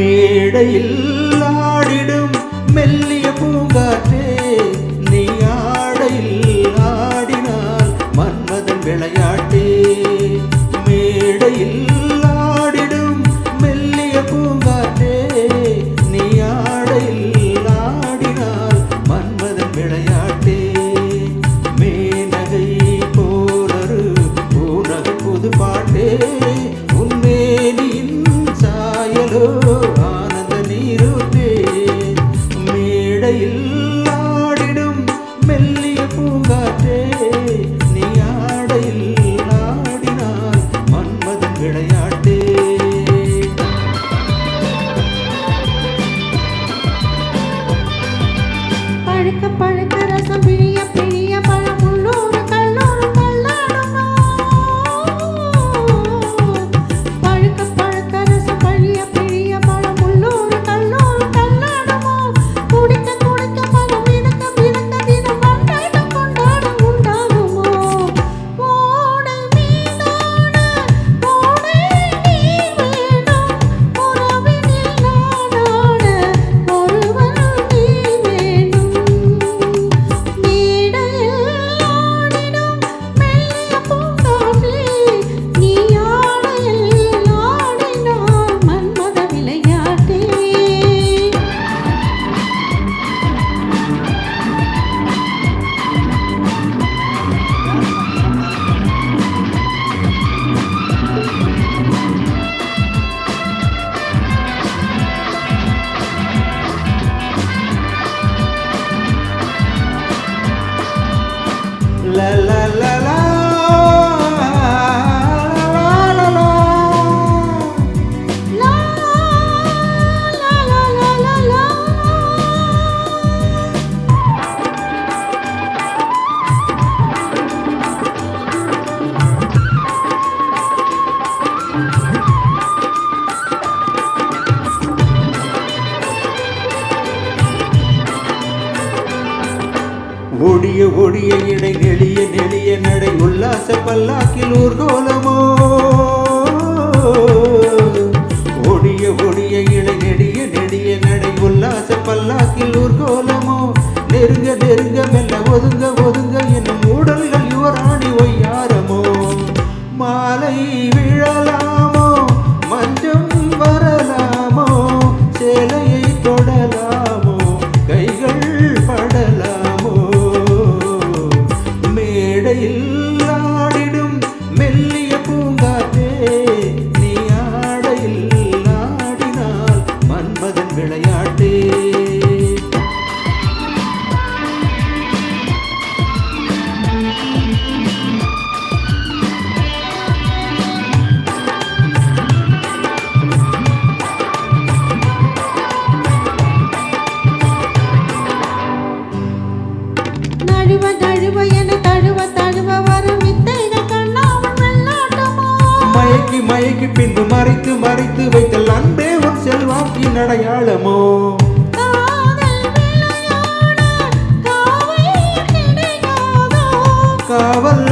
மேடையில் ஆடிடும் மெல்லிய பூங்காற்றே, நீ ஆடையில் ஆடினால் மன்மதன் விளையாட்டே. மேடையில் ஆடிடும் மெல்லிய பூங்காற்றே, நீ ஆடையில் ஆடினால் மன்மதன் விளையாட்டே. மேனகை போலொரு பூநகை புது பாட்டே, உன்மேனியின் சாயலோ ஆனந்த நீருட்டே. மேடையில் ஆடிடும் மெல்லிய பூங்காற்றே, நீ ஆடையில் ஆடினால் மன்மதன் விளையாட்டே. பழுக்க பழுக்க ரசம் பிழிய பிழிய பழம் உள்ளூர் கல்லூர் கல்லாடுமா. பழுக்க பழுக்க ரசம் பிழிய பிழிய பழம் உள்ளூர் கல்லூர் கல்லாடுமா. குடிக்க குடிக்க பழம் மிதக்க மிதக்க தினம் கொண்டாட்டம் கொண்டாடம் உண்டாகுமோ. ஓடை மீதான ஓடை நீர் வேணும், உறவினில் நானாட ஒருவன் நீ வேணும். மேடையில் ஆடிடும் மெல்லிய பூங்காற்றே, நீ ஆடையில் ஆடினால் மன்மத விளையாட்டே. La la la la la la la. லா லா லா லா லா லா. ஒடிய ஒடிய இடை நெளிய நெளிய நடை உல்லாச பல்லாக்கில் ஊர்கோலமோ. ஒடிய ஒடிய இடை நெடிய நெடிய நடை உல்லாச பல்லாக்கில் ஊர்கோலமோ. நெருங்க நெருங்க மெல்ல ஒதுங்க ஒதுங்க என்னும் ஊடல்கள் யுவராணி ஒய்யாரமோ. மாலை விழலாமோ, மஞ்சம் வரலாமோ, சேலையை தொடலாமோ, கைகள் படலாமோ. மேடையில் ஆடிடும் மெல்லிய பூங்காற்றே, நீ ஆடையில் ஆடினால் மன்மதன் விளையாட்டே. நழுவ நழுவ என தழுவ தழுவ வரும் வித்தைகள் கண்ணாமல் வெள்ளாட்டமோ. மயக்கி மயக்கி பின்பு மறைத்து மறைத்து வைத்தல் அன்பே உன் செல்வாக்கின் அடையாளமோ. காதல் விளையாட காவல் கிடையாதோ. காவல்